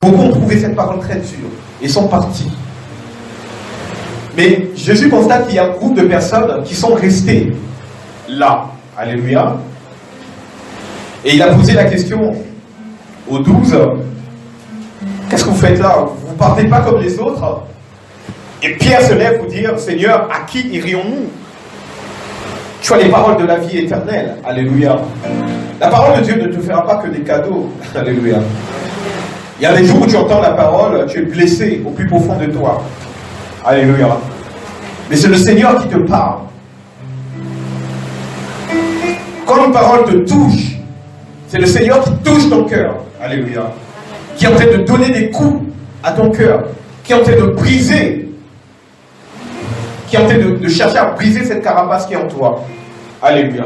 Beaucoup ont trouvé cette parole très dure et sont partis. Mais Jésus constate qu'il y a un groupe de personnes qui sont restées là. Alléluia. Et il a posé la question aux 12. Qu'est-ce que vous faites là? Vous ne partez pas comme les autres? Et Pierre se lève pour dire, Seigneur, à qui irions-nous? Tu as les paroles de la vie éternelle. Alléluia. La parole de Dieu ne te fera pas que des cadeaux. Alléluia. Il y a des jours où tu entends la parole, tu es blessé au plus profond de toi. Alléluia. Mais c'est le Seigneur qui te parle. Quand une parole te touche, c'est le Seigneur qui touche ton cœur. Alléluia. Qui est en train de donner des coups à ton cœur. Qui est en train de briser. Qui est en train de chercher à briser cette carapace qui est en toi. Alléluia.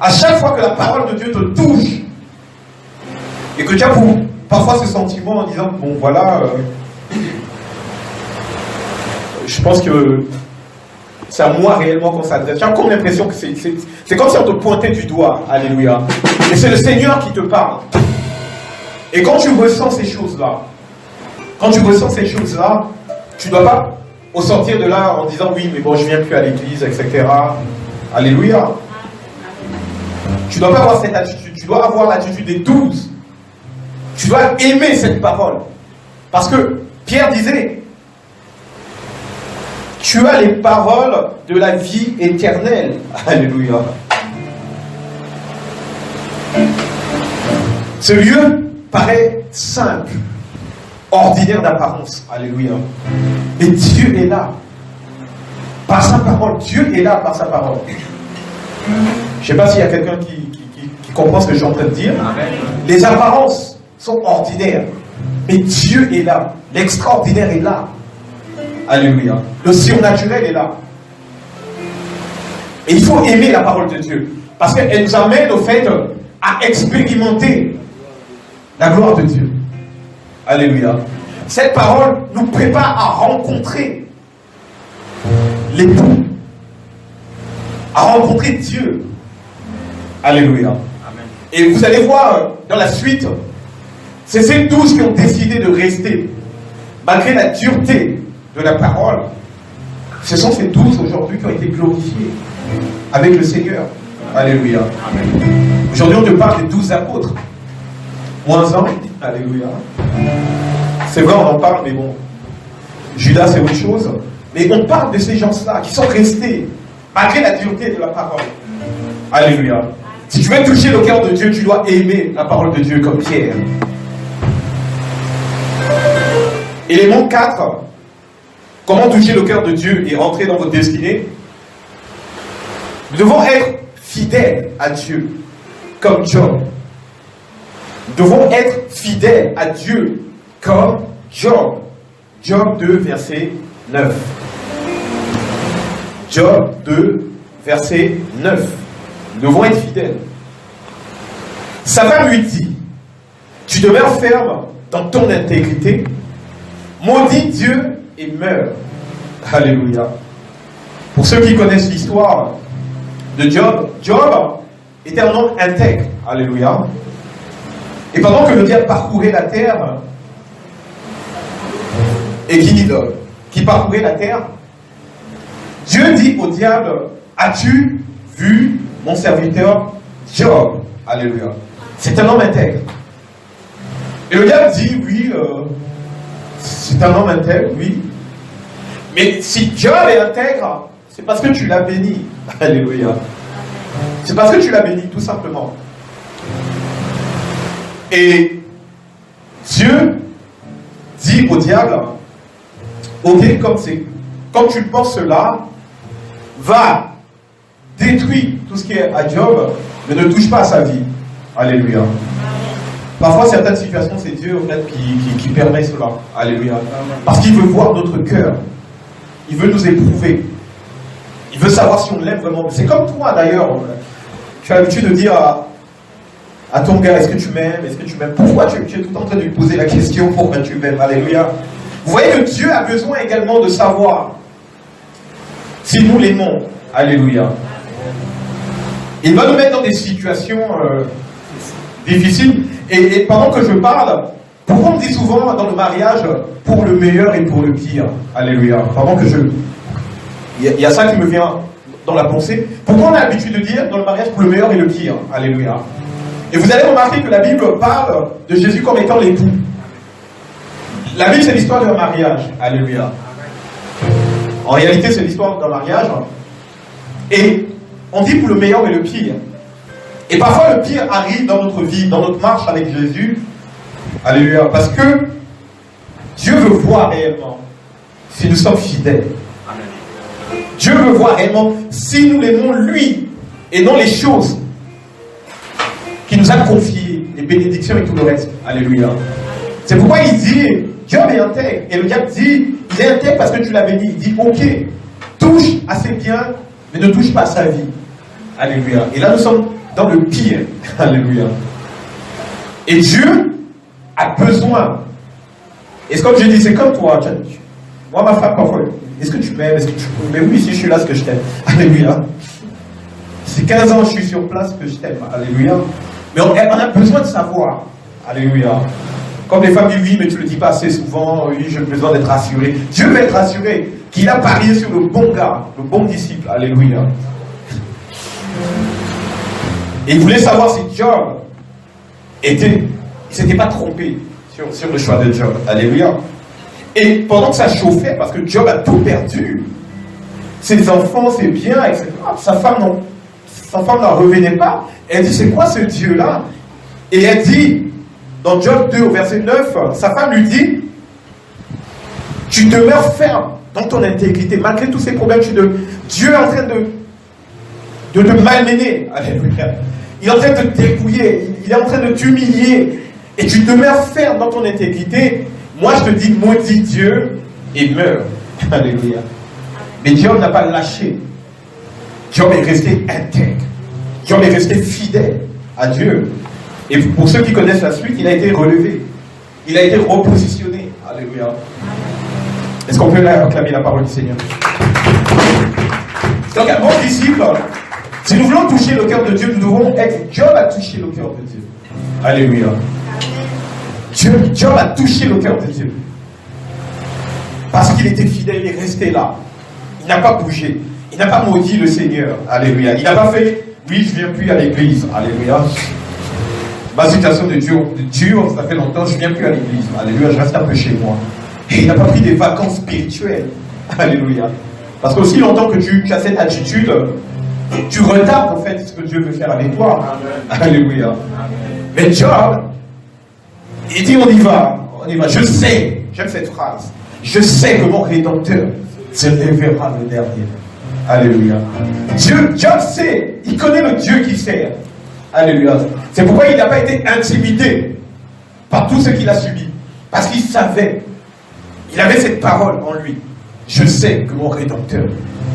À chaque fois que la parole de Dieu te touche, et que tu as parfois ce sentiment en disant, bon voilà, je pense que c'est à moi réellement qu'on s'adresse. J'ai encore l'impression que c'est comme si on te pointait du doigt. Alléluia. Et c'est le Seigneur qui te parle. Et quand tu ressens ces choses-là, tu ne dois pas au sortir de là en disant oui, mais bon, je ne viens plus à l'église, etc. Alléluia. Tu ne dois pas avoir cette attitude. Tu dois avoir l'attitude des 12. Tu dois aimer cette parole. Parce que Pierre disait, tu as les paroles de la vie éternelle. Alléluia. Ce lieu paraît simple, ordinaire d'apparence. Alléluia. Mais Dieu est là. Par sa parole. Dieu est là par sa parole. Je ne sais pas s'il y a quelqu'un qui comprend ce que je suis en train de dire. Amen. Les apparences sont ordinaires. Mais Dieu est là. L'extraordinaire est là. Alléluia. Le surnaturel est là. Et il faut aimer la parole de Dieu. Parce qu'elle nous amène au fait à expérimenter la gloire de Dieu. Alléluia. Cette parole nous prépare à rencontrer l'époux. À rencontrer Dieu. Alléluia. Amen. Et vous allez voir dans la suite, c'est ces 12 qui ont décidé de rester. Malgré la dureté de la parole, ce sont ces 12 aujourd'hui qui ont été glorifiés avec le Seigneur. Alléluia. Amen. Aujourd'hui, on te parle des 12 apôtres. Moins un. Alléluia. C'est vrai, on en parle, mais bon. Judas, c'est autre chose. Mais on parle de ces gens-là qui sont restés malgré la dureté de la parole. Alléluia. Si tu veux toucher le cœur de Dieu, tu dois aimer la parole de Dieu comme Pierre. Élément 4. Comment toucher le cœur de Dieu et rentrer dans votre destinée? Nous devons être fidèles à Dieu, comme Job. Nous devons être fidèles à Dieu, comme Job. Job 2, verset 9. Job 2, verset 9. Nous devons être fidèles. Sa femme lui dit, tu demeures ferme dans ton intégrité, maudis Dieu et meurs. Alléluia. Pour ceux qui connaissent l'histoire de Job, Job était un homme intègre. Alléluia. Et pendant que le diable parcourait la terre, et qui parcourait la terre, Dieu dit au diable, as-tu vu mon serviteur Job? Alléluia. C'est un homme intègre. Et le diable dit, oui, c'est un homme intègre, oui. Mais si Job est intègre, c'est parce que tu l'as béni. Alléluia. C'est parce que tu l'as béni, tout simplement. Et Dieu dit au diable, ok, comme tu penses cela, va, détruis tout ce qui est à Job, mais ne touche pas à sa vie. Alléluia. Parfois, certaines situations, c'est Dieu en fait, qui permet cela. Alléluia. Parce qu'il veut voir notre cœur. Il veut nous éprouver. Il veut savoir si on l'aime vraiment. C'est comme toi d'ailleurs. Tu as l'habitude de dire à ton gars, est-ce que tu m'aimes? Est-ce que tu m'aimes? Pourquoi tu es tout le temps en train de lui poser la question pourquoi tu m'aimes? Alléluia. Vous voyez que Dieu a besoin également de savoir si nous l'aimons. Alléluia. Il va nous mettre dans des situations difficiles. Et pendant que je parle, Pourquoi on dit souvent dans le mariage pour le meilleur et pour le pire? Alléluia. Pendant que il y a ça qui me vient dans la pensée. Pourquoi on a l'habitude de dire dans le mariage pour le meilleur et le pire? Alléluia. Et vous allez remarquer que la Bible parle de Jésus comme étant l'époux. La Bible, c'est l'histoire d'un mariage. Alléluia. En réalité, c'est l'histoire d'un mariage. Et on dit pour le meilleur et le pire. Et parfois, le pire arrive dans notre vie, dans notre marche avec Jésus. Alléluia. Parce que Dieu veut voir réellement si nous sommes fidèles. Dieu veut voir réellement si nous l'aimons lui et non les choses qui nous a confiées, les bénédictions et tout le reste. Alléluia. C'est pourquoi il dit, Job est intègre. Et le diable dit, il est intègre parce que tu l'as béni. Il dit, ok, touche à ses biens, mais ne touche pas à sa vie. Alléluia. Et là, nous sommes dans le pire. Alléluia. Et Dieu a besoin. Et comme je dis, c'est comme toi. Moi, ma femme, parfois, est-ce que tu m'aimes? Mais oui, si je suis là, c'est que je t'aime. Alléluia. C'est 15 ans que je suis sur place que je t'aime. Alléluia. Mais on a besoin de savoir. Alléluia. Comme les femmes disent, oui, mais tu ne le dis pas assez souvent. Oui, j'ai besoin d'être rassuré. Dieu veut être rassuré qu'il a parié sur le bon gars, le bon disciple. Alléluia. Et il voulait savoir si Job il ne s'était pas trompé sur le choix de Job. Alléluia. Et pendant que ça chauffait, parce que Job a tout perdu, ses enfants, ses biens, etc., sa femme n'en revenait pas. Elle dit, c'est quoi ce Dieu-là? Et elle dit, dans Job 2, au verset 9, sa femme lui dit, tu demeures ferme dans ton intégrité, malgré tous ces problèmes, Dieu est en train de te malmener. Alléluia. Il est en train de te dépouiller, il est en train de t'humilier, et tu demeures ferme dans ton intégrité. Moi, je te dis, maudis Dieu et meurs. Alléluia. Mais Job n'a pas lâché. Job est resté intègre. Job est resté fidèle à Dieu. Et pour ceux qui connaissent la suite, il a été relevé. Il a été repositionné. Alléluia. Est-ce qu'on peut acclamer la parole du Seigneur? Donc, un bon disciple, si nous voulons toucher le cœur de Dieu, nous devons être. Job a touché le cœur de Dieu. Alléluia. Job a touché le cœur de Dieu. Parce qu'il était fidèle, il est resté là. Il n'a pas bougé. Il n'a pas maudit le Seigneur. Alléluia. Il n'a pas fait, oui, je ne viens plus à l'église. Alléluia. Ma situation de Dieu, ça fait longtemps, je ne viens plus à l'église. Alléluia, je reste un peu chez moi. Et il n'a pas pris des vacances spirituelles. Alléluia. Parce qu'aussi longtemps que tu as cette attitude, tu retardes en fait ce que Dieu veut faire avec toi. Amen. Alléluia. Amen. Mais Job, il dit on y va. Je sais, j'aime cette phrase, je sais que mon Rédempteur se lèvera le dernier. Alléluia. Job sait, il connaît le Dieu qu'il sert. Alléluia. C'est pourquoi il n'a pas été intimidé par tout ce qu'il a subi. Parce qu'il savait, il avait cette parole en lui. Je sais que mon Rédempteur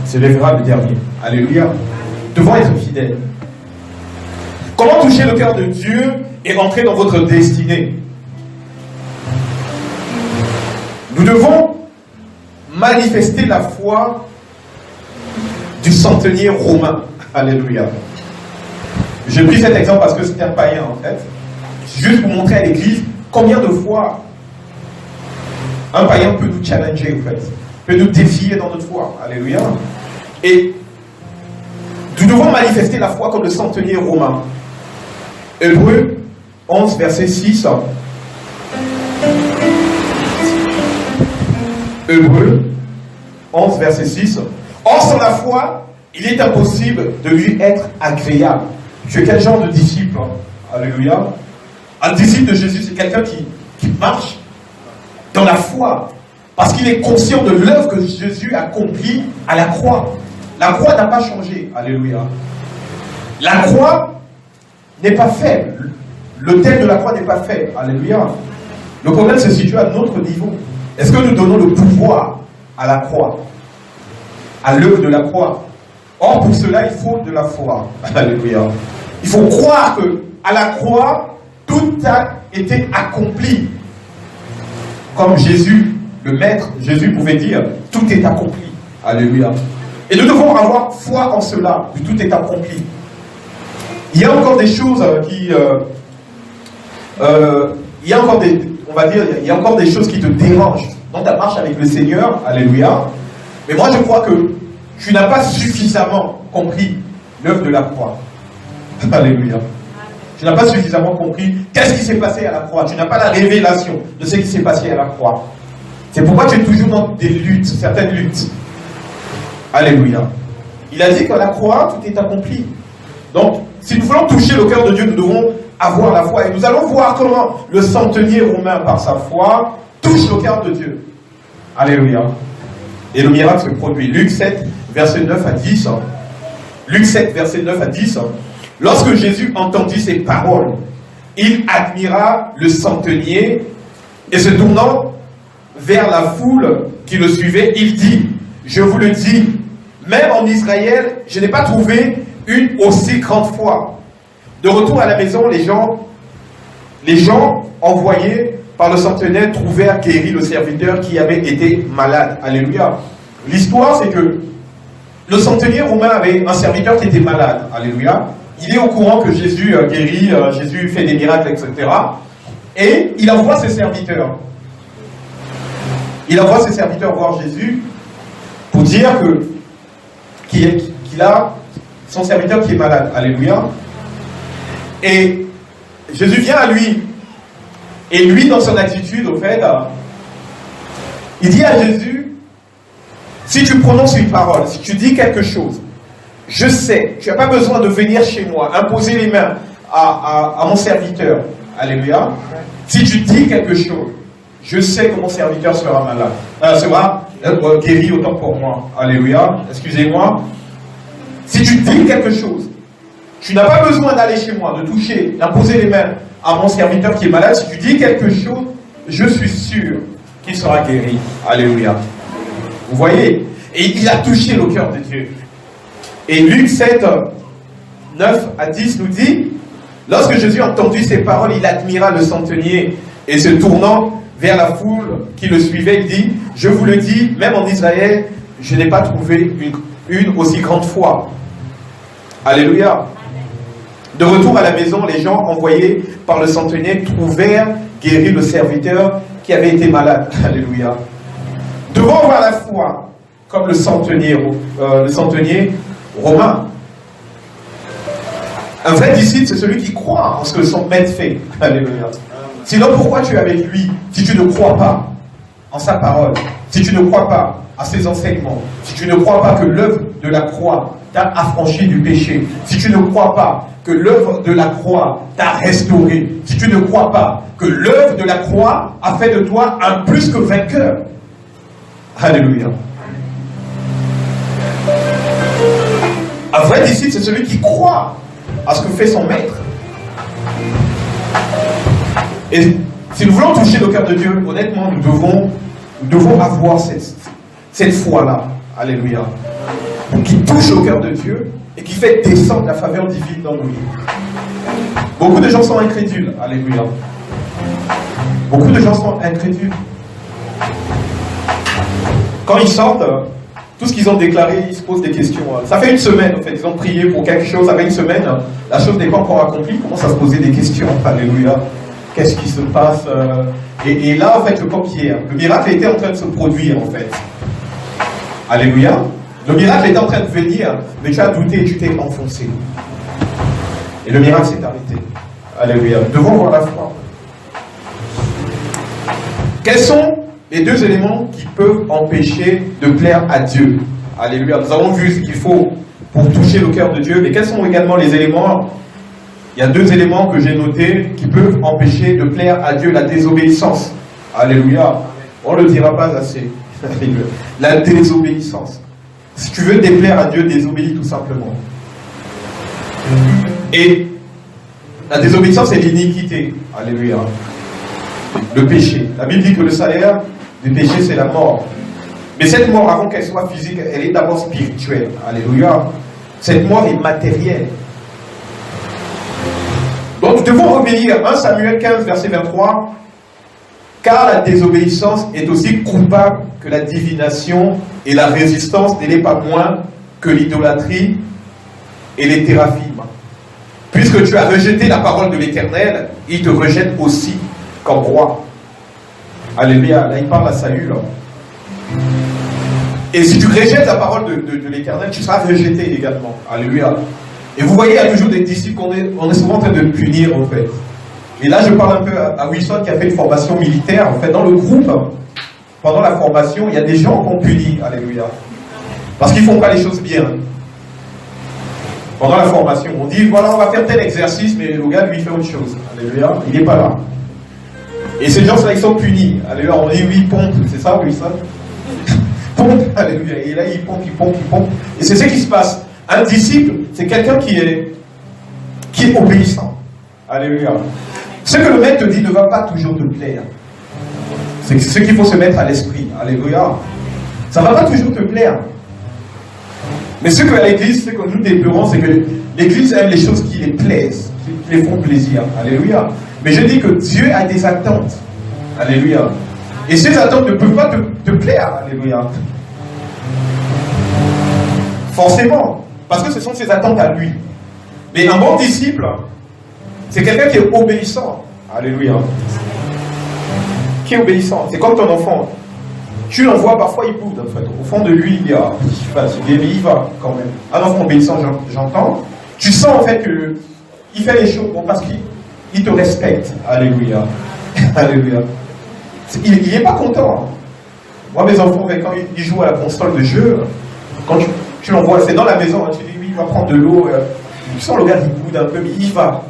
se lèvera le dernier. Alléluia. Devons être fidèles. Comment toucher le cœur de Dieu et entrer dans votre destinée? Nous devons manifester la foi du centenier romain. Alléluia. J'ai pris cet exemple parce que c'était un païen en fait. Juste pour montrer à l'église combien de fois un païen peut nous challenger en fait. Peut nous défier dans notre foi. Alléluia. Et nous devons manifester la foi comme le centenier romain. Hébreux 11, verset 6. Hébreux 11, verset 6. Or, sans la foi, il est impossible de lui être agréable. Tu es quel genre de disciple? Alléluia. Un disciple de Jésus, c'est quelqu'un qui marche dans la foi. Parce qu'il est conscient de l'œuvre que Jésus accomplit à la croix. La croix n'a pas changé. Alléluia. La croix n'est pas faible. Le thème de la croix n'est pas faible. Alléluia. Le problème se situe à notre niveau. Est-ce que nous donnons le pouvoir à la croix, à l'œuvre de la croix? Or, pour cela, il faut de la foi. Alléluia. Il faut croire que à la croix, tout a été accompli. Comme Jésus, le Maître, Jésus pouvait dire, tout est accompli. Alléluia. Et nous devons avoir foi en cela, que tout est accompli. Il y a encore des choses qui... il y a encore on va dire, il y a encore des choses qui te dérangent dans ta marche avec le Seigneur, alléluia. Mais moi, je crois que tu n'as pas suffisamment compris l'œuvre de la croix. Alléluia. Tu n'as pas suffisamment compris qu'est-ce qui s'est passé à la croix. Tu n'as pas la révélation de ce qui s'est passé à la croix. C'est pourquoi tu es toujours dans des luttes, certaines luttes. Alléluia. Il a dit qu'à la croix, tout est accompli. Donc, si nous voulons toucher le cœur de Dieu, nous devons avoir la foi. Et nous allons voir comment le centenier romain, par sa foi, touche le cœur de Dieu. Alléluia. Et le miracle se produit. Luc 7, verset 9 à 10. Luc 7, verset 9 à 10. Lorsque Jésus entendit ces paroles, il admira le centenier et se tournant vers la foule qui le suivait, il dit, je vous le dis, même en Israël, je n'ai pas trouvé une aussi grande foi. De retour à la maison, les gens envoyés par le centenaire trouvèrent guéri le serviteur qui avait été malade. Alléluia. L'histoire, c'est que le centenier romain avait un serviteur qui était malade. Alléluia. Il est au courant que Jésus guérit, Jésus fait des miracles, etc. Et il envoie ses serviteurs. Il envoie ses serviteurs voir Jésus pour dire qu'il a son serviteur qui est malade. Alléluia. Et Jésus vient à lui. Et lui, dans son attitude, au fait, il dit à Jésus, si tu prononces une parole, si tu dis quelque chose, je sais, tu n'as pas besoin de venir chez moi, imposer les mains à mon serviteur. Alléluia. Si tu dis quelque chose, je sais que mon serviteur sera malade. Sera guéri autant pour moi. Alléluia. Excusez-moi. Si tu dis quelque chose, tu n'as pas besoin d'aller chez moi, de toucher, d'imposer les mains à mon serviteur qui est malade. Si tu dis quelque chose, je suis sûr qu'il sera guéri. Alléluia. Vous voyez? Et il a touché le cœur de Dieu. Et Luc 7, 9 à 10 nous dit, lorsque Jésus entendu ces paroles, il admira le centenier et se tournant vers la foule qui le suivait, il dit, je vous le dis, même en Israël, je n'ai pas trouvé une aussi grande foi. Alléluia. De retour à la maison, les gens envoyés par le centenier trouvèrent guéri le serviteur qui avait été malade. Alléluia. Devons avoir la foi comme le centenier romain. Un vrai disciple, c'est celui qui croit en ce que son maître fait. Alléluia. Sinon, pourquoi tu es avec lui si tu ne crois pas en sa parole, si tu ne crois pas à ses enseignements, si tu ne crois pas que l'œuvre de la croix t'a affranchi du péché, si tu ne crois pas que l'œuvre de la croix t'a restauré, si tu ne crois pas que l'œuvre de la croix a fait de toi un plus que vainqueur. Alléluia. Un vrai disciple, c'est celui qui croit à ce que fait son maître. Et si nous voulons toucher le cœur de Dieu, honnêtement, nous devons avoir cette foi-là. Alléluia. Qui touche au cœur de Dieu et qui fait descendre la faveur divine dans nos vies. Beaucoup de gens sont incrédules. Alléluia. Beaucoup de gens sont incrédules. Quand ils sortent, tout ce qu'ils ont déclaré, ils se posent des questions. Ça fait une semaine, en fait, ils ont prié pour quelque chose. Ça fait une semaine, la chose n'est pas encore accomplie. Ils commencent à se poser des questions. Alléluia. Qu'est-ce qui se passe? Et là, en fait, comme hier, le miracle était en train de se produire, en fait. Alléluia. Le miracle était en train de venir, mais tu as douté et tu t'es enfoncé. Et le miracle s'est arrêté. Alléluia. Nous devons avoir la foi. Quels sont les deux éléments qui peuvent empêcher de plaire à Dieu? Alléluia. Nous avons vu ce qu'il faut pour toucher le cœur de Dieu, mais quels sont également les éléments? Il y a deux éléments que j'ai notés qui peuvent empêcher de plaire à Dieu: la désobéissance. Alléluia. On ne le dira pas assez. La désobéissance. Si tu veux déplaire à Dieu, désobéis tout simplement. Et la désobéissance, c'est l'iniquité. Alléluia. Le péché. La Bible dit que le salaire du péché, c'est la mort. Mais cette mort, avant qu'elle soit physique, elle est d'abord spirituelle. Alléluia. Cette mort est matérielle. Donc nous devons obéir. 1 Samuel 15, verset 23. Car la désobéissance est aussi coupable que la divination, et la résistance n'est pas moins que l'idolâtrie et les théraphimes. Puisque tu as rejeté la parole de l'Éternel, il te rejette aussi comme roi. Alléluia. Là, il parle à Saül. Et si tu rejettes la parole de l'Éternel, tu seras rejeté également. Alléluia. Et vous voyez, il y a toujours des disciples qu'on est souvent en train de punir, en fait. Et là, je parle un peu à Wilson qui a fait une formation militaire. En fait, dans le groupe, pendant la formation, il y a des gens qu'on punit. Alléluia. Parce qu'ils ne font pas les choses bien. Pendant la formation, on dit, voilà, on va faire tel exercice, mais le gars, lui, fait autre chose. Alléluia. Il n'est pas là. Et ces gens-là, ils sont punis. Alléluia. On dit, oui, pompe. C'est ça, Wilson? Pompe. Alléluia. Et là, il pompe, il pompe, il pompe. Et c'est ce qui se passe. Un disciple, c'est quelqu'un qui est obéissant. Alléluia. Ce que le maître te dit ne va pas toujours te plaire. C'est ce qu'il faut se mettre à l'esprit. Alléluia. Ça ne va pas toujours te plaire. Mais ce que l'Église, ce que nous déplorons, c'est que l'Église aime les choses qui les plaisent, qui les font plaisir. Alléluia. Mais je dis que Dieu a des attentes. Alléluia. Et ces attentes ne peuvent pas te plaire. Alléluia. Forcément. Parce que ce sont ses attentes à lui. Mais un bon disciple, c'est quelqu'un qui est obéissant. Alléluia. Qui est obéissant. C'est comme ton enfant. Tu l'envoies, parfois il boude, en fait. Au fond de lui, il y a fatigué, mais il va quand même. Un enfant obéissant, j'entends. Tu sens en fait qu'il fait les choses bon, parce qu'il te respecte. Alléluia. Alléluia. Il n'est pas content. Moi, mes enfants, quand ils jouent à la console de jeu, quand tu l'envoies, c'est dans la maison, tu dis oui, il va prendre de l'eau. Tu sens le gars qui boude un peu, mais il va.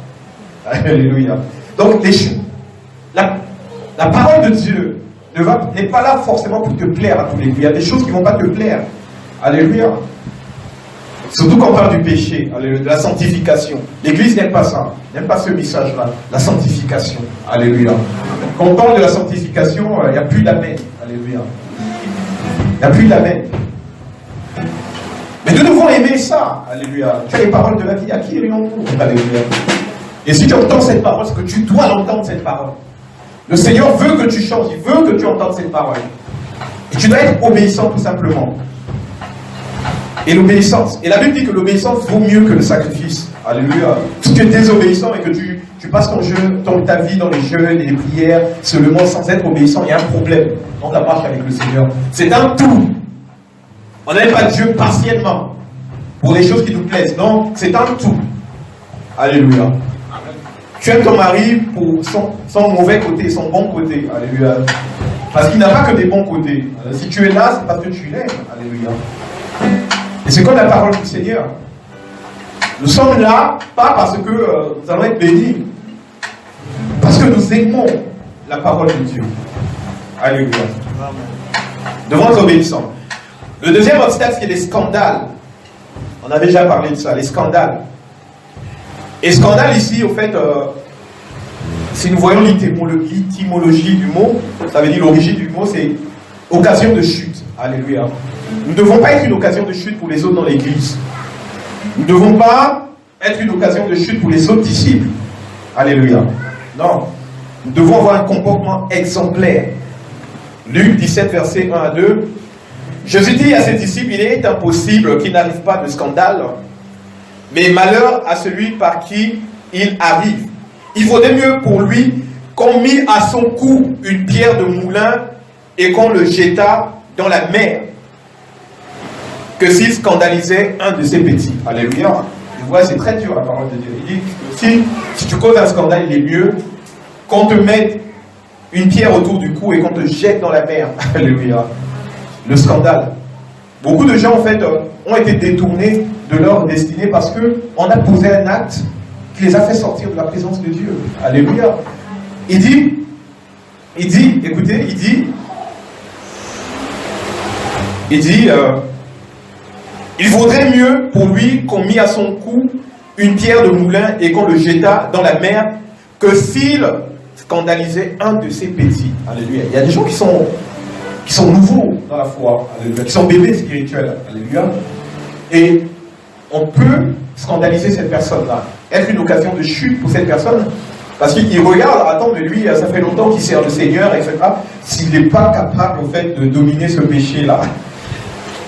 Alléluia. Donc, la parole de Dieu n'est pas là forcément pour te plaire à tous les coups. Il y a des choses qui ne vont pas te plaire. Alléluia. Surtout quand on parle du péché, de la sanctification. L'Église n'aime pas ça. N'aime pas ce message-là. La sanctification. Alléluia. Quand on parle de la sanctification, il n'y a plus d'amen. Alléluia. Il n'y a plus d'amen. Mais nous devons aimer ça. Alléluia. Tu as les paroles de la vie. À qui irions-nous? Alléluia. Et si tu entends cette parole, c'est que tu dois l'entendre, cette parole. Le Seigneur veut que tu changes, il veut que tu entendes cette parole. Et tu dois être obéissant tout simplement. Et l'obéissance. Et la Bible dit que l'obéissance vaut mieux que le sacrifice. Alléluia. Si tu es désobéissant et que tu passes ta vie dans les jeûnes et les prières seulement sans être obéissant, il y a un problème dans ta marche avec le Seigneur. C'est un tout. On n'aime pas Dieu partiellement pour les choses qui nous plaisent. Non, c'est un tout. Alléluia. Tu aimes ton mari pour son mauvais côté, son bon côté. Alléluia. Parce qu'il n'a pas que des bons côtés. Si tu es là, c'est parce que tu l'aimes. Alléluia. Et c'est comme la parole du Seigneur. Nous sommes là, pas parce que nous allons être bénis, parce que nous aimons la parole de Dieu. Alléluia. Devons être obéissants. Le deuxième obstacle, c'est les scandales. On a déjà parlé de ça, les scandales. Et scandale ici, au fait, si nous voyons l'étymologie du mot, ça veut dire l'origine du mot, c'est occasion de chute. Alléluia. Nous ne devons pas être une occasion de chute pour les autres dans l'église. Nous ne devons pas être une occasion de chute pour les autres disciples. Alléluia. Non. Nous devons avoir un comportement exemplaire. Luc 17, versets 1 à 2. Jésus dit à ses disciples, il est impossible qu'il n'arrive pas de scandale. Mais malheur à celui par qui il arrive. Il vaudrait mieux pour lui qu'on mit à son cou une pierre de moulin et qu'on le jeta dans la mer, que s'il scandalisait un de ses petits. Alléluia. Vous voyez, c'est très dur la parole de Dieu. Il dit, si tu causes un scandale, il est mieux qu'on te mette une pierre autour du cou et qu'on te jette dans la mer. Alléluia. Le scandale. Beaucoup de gens, en fait, ont été détournés de leur destinée parce qu'on a posé un acte qui les a fait sortir de la présence de Dieu. Alléluia. Il dit, écoutez, il vaudrait mieux pour lui qu'on mit à son cou une pierre de moulin et qu'on le jeta dans la mer que s'il scandalisait un de ses petits. Alléluia. Il y a des gens qui sont nouveaux dans la foi, alléluia, qui sont bébés spirituels, alléluia, et on peut scandaliser cette personne-là, être une occasion de chute pour cette personne, parce qu'il regarde, attends, mais lui, ça fait longtemps qu'il sert le Seigneur, etc. S'il n'est pas capable, en fait, de dominer ce péché-là,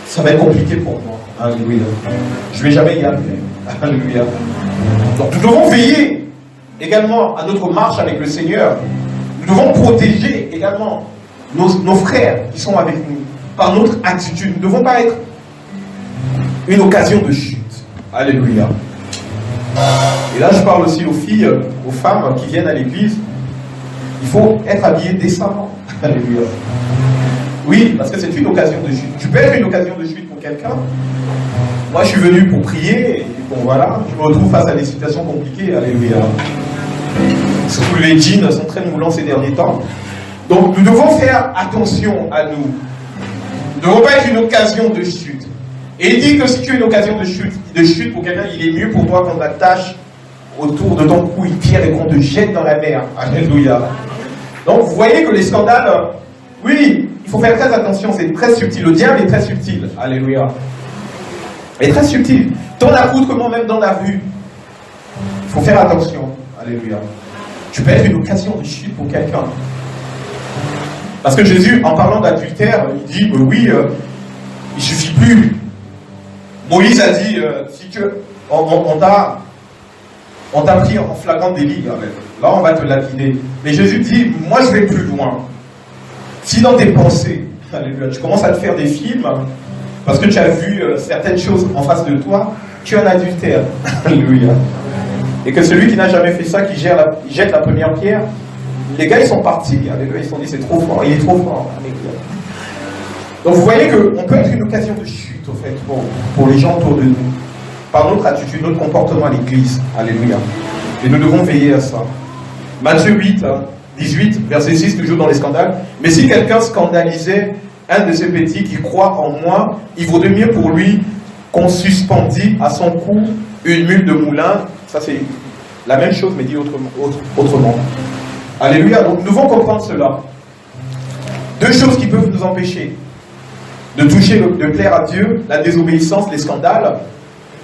ça va être compliqué pour moi, alléluia. Je ne vais jamais y arriver, alléluia. Donc nous devons veiller également à notre marche avec le Seigneur. Nous devons protéger également nos frères qui sont avec nous, par notre attitude. Nous ne devons pas être une occasion de chute. Alléluia. Et là, je parle aussi aux filles, aux femmes qui viennent à l'église. Il faut être habillé décemment. Alléluia. Oui, parce que c'est une occasion de chute. Tu peux être une occasion de chute pour quelqu'un. Moi, je suis venu pour prier, et bon, voilà, je me retrouve face à des situations compliquées. Alléluia. Surtout les jeans sont très moulants ces derniers temps. Donc, nous devons faire attention à nous. Nous ne devons pas être une occasion de chute. Et il dit que si tu es une occasion de chute pour quelqu'un, il est mieux pour toi qu'on t'attache autour de ton cou une pierre et qu'on te jette dans la mer. Alléluia. Donc, vous voyez que les scandales, oui, il faut faire très attention, c'est très subtil. Le diable est très subtil. Alléluia. Il est très subtil. Dans l'accoutrement, même dans la vue. Il faut faire attention. Alléluia. Tu peux être une occasion de chute pour quelqu'un. Parce que Jésus, en parlant d'adultère, il dit, oui, il suffit plus. Moïse a dit, si on t'a pris en flagrant délit, là on va te lapider. Mais Jésus dit, moi je vais plus loin. Si dans tes pensées, alléluia, tu commences à te faire des films, parce que tu as vu certaines choses en face de toi, tu es un adultère. Alléluia. Et que celui qui n'a jamais fait ça, qui jette la première pierre, les gars ils sont partis, alléluia, ils se sont dit c'est trop fort, il est trop fort. Alléluia. Donc vous voyez qu'on peut être une occasion de chute, au fait, pour les gens autour de nous, par notre attitude, notre comportement à l'église. Alléluia. Et nous devons veiller à ça. Matthieu 8, 18, verset 6, toujours dans les scandales. Mais si quelqu'un scandalisait un de ces petits qui croit en moi, il vaudrait mieux pour lui qu'on suspendit à son cou une mule de moulin. Ça c'est la même chose, mais dit autrement. Alléluia. Donc nous devons comprendre cela. Deux choses qui peuvent nous empêcher de toucher, de plaire à Dieu, la désobéissance, les scandales.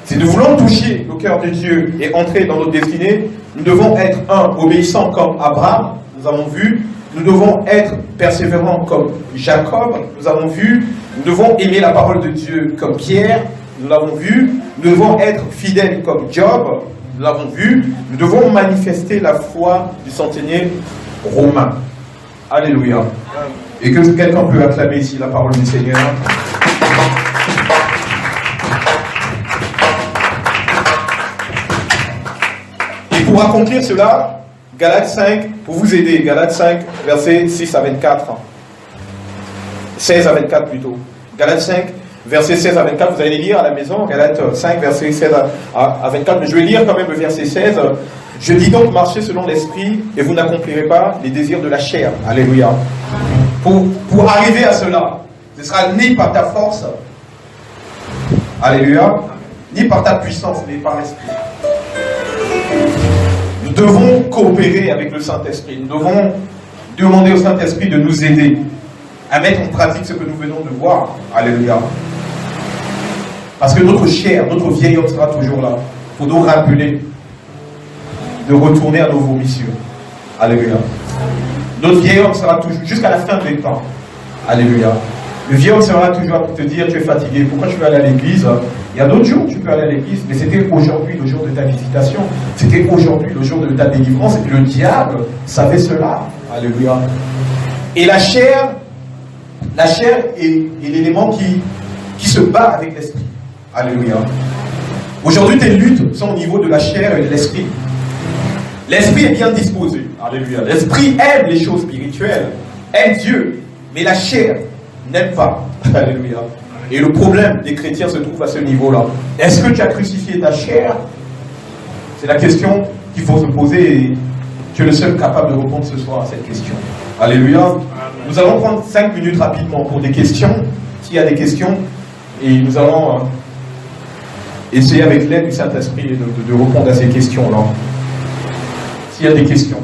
Si nous voulons toucher le cœur de Dieu et entrer dans notre destinée, nous devons être, obéissants comme Abraham, nous avons vu. Nous devons être persévérants comme Jacob, nous avons vu. Nous devons aimer la parole de Dieu comme Pierre, nous l'avons vu. Nous devons être fidèles comme Job, nous l'avons vu. Nous devons manifester la foi du centenier romain. Alléluia. Et que quelqu'un peut acclamer ici la parole du Seigneur. Et pour accomplir cela, Galates 5, pour vous aider, Galates 5, versets 6 à 24. 16 à 24 plutôt. Galates 5, versets 16 à 24, vous allez les lire à la maison, Galates 5, versets 16 à 24, mais je vais lire quand même le verset 16. Je dis donc, marchez selon l'esprit, et vous n'accomplirez pas les désirs de la chair. Alléluia. Pour arriver à cela, ce sera ni par ta force, alléluia, ni par ta puissance, mais par l'esprit. Nous devons coopérer avec le Saint-Esprit. Nous devons demander au Saint-Esprit de nous aider à mettre en pratique ce que nous venons de voir. Alléluia. Parce que notre chair, notre vieil homme sera toujours là. Il faut nous rappeler de retourner à nos vomissures. Alléluia. Notre vieil homme sera toujours, jusqu'à la fin des temps. Alléluia. Le vieil homme sera toujours là pour te dire, tu es fatigué, pourquoi tu veux aller à l'église? Il y a d'autres jours où tu peux aller à l'église, mais c'était aujourd'hui le jour de ta visitation. C'était aujourd'hui le jour de ta délivrance. Et le diable savait cela. Alléluia. Et la chair est l'élément qui se bat avec l'esprit. Alléluia. Aujourd'hui, tes luttes sont au niveau de la chair et de l'esprit. L'esprit est bien disposé. Alléluia. L'esprit aime les choses spirituelles, aime Dieu, mais la chair n'aime pas. Alléluia. Et le problème des chrétiens se trouve à ce niveau-là. Est-ce que tu as crucifié ta chair? C'est la question qu'il faut se poser et tu es le seul capable de répondre ce soir à cette question. Alléluia. Nous allons prendre 5 minutes rapidement pour des questions, s'il y a des questions, et nous allons essayer avec l'aide du Saint-Esprit de répondre à ces questions-là. S'il y a des questions.